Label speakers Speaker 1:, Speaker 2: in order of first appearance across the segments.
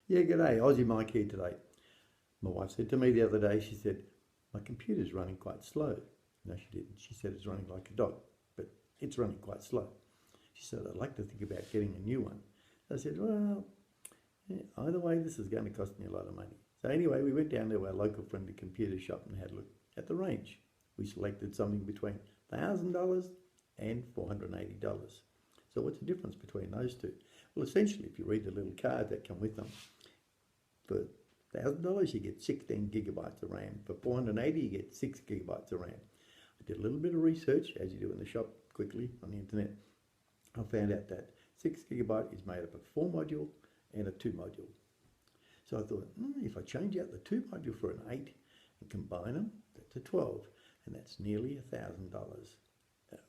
Speaker 1: Yeah, g'day, Aussie Mike here today. My wife said to me the other day, she said, my computer's running quite slow. No, she didn't. She said it's running like a dog, but it's running quite slow. She said, I'd like to think about getting a new one. I said, well, yeah, either way, this is going to cost me a lot of money. So anyway, we went down to our local friendly computer shop and had a look at the range. We selected something between $1,000 and $480. So what's the difference between those two? Well, essentially, if you read the little card that come with them, for $1,000 you get 16 gigabytes of RAM. For $480 you get 6 gigabytes of RAM. I did a little bit of research, as you do in the shop, quickly on the internet. I found out that 6 gigabyte is made up of 4 module and a 2 module. So I thought, if I change out the 2 module for an 8 and combine them, that's a 12, and that's nearly $1,000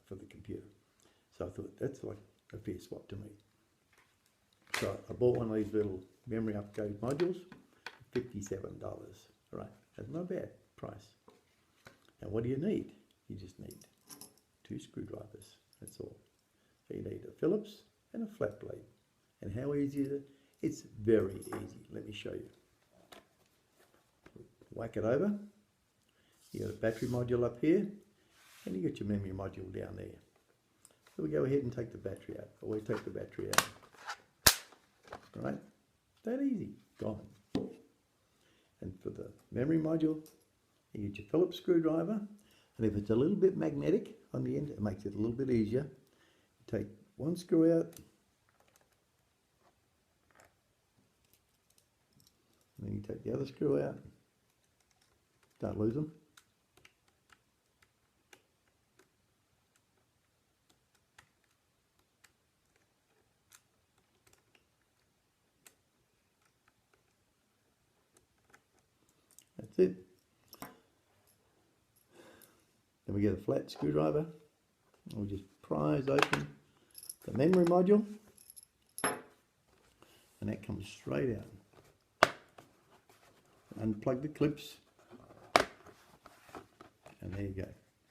Speaker 1: for the computer. So I thought that's like a fair swap to me. So I bought one of these little memory upgrade modules, $57. All right, that's not a bad price. Now what do you need? You just need 2 screwdrivers, that's all. So you need a Phillips and a flat blade. And how easy is it? It's very easy. Let me show you. Whack it over. You got a battery module up here, and you got your memory module down there. So we go ahead and take the battery out. Always take the battery out. Right? That easy. Gone. And for the memory module, you get your Phillips screwdriver, and if it's a little bit magnetic on the end, it makes it a little bit easier. You take one screw out, and then you take the other screw out. Don't lose them. That's it. Then we get a flat screwdriver. We'll just prise open the memory module, and that comes straight out. Unplug the clips, and there you go.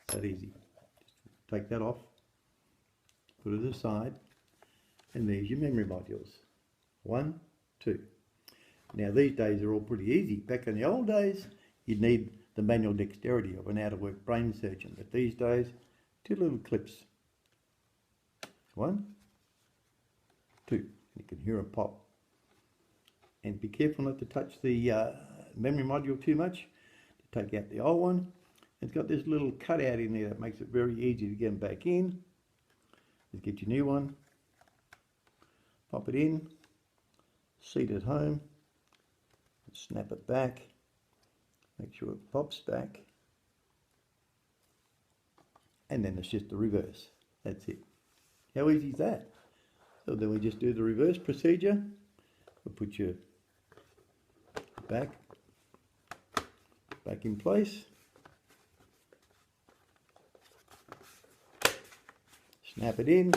Speaker 1: That easy. Just take that off, put it aside, and there's your memory modules. 1, 2. Now these days are all pretty easy. Back in the old days, you'd need the manual dexterity of an out-of-work brain surgeon. But these days, 2 little clips. 1, 2. You can hear them pop. And be careful not to touch the memory module too much. To take out the old one. It's got this little cutout in there that makes it very easy to get them back in. Just get your new one. Pop it in. Seat it home. Snap it back, make sure it pops back, and then it's just the reverse. That's it. How easy is that? So then we just do the reverse procedure. We'll put your back in place, snap it in,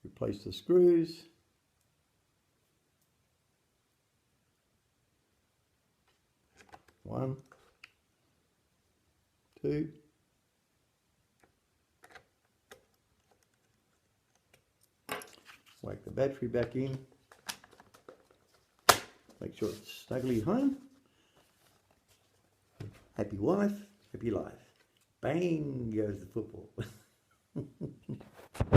Speaker 1: replace the screws, one, 2, whack the battery back in, make sure it's snugly home. Happy wife, happy life. Bang goes the football.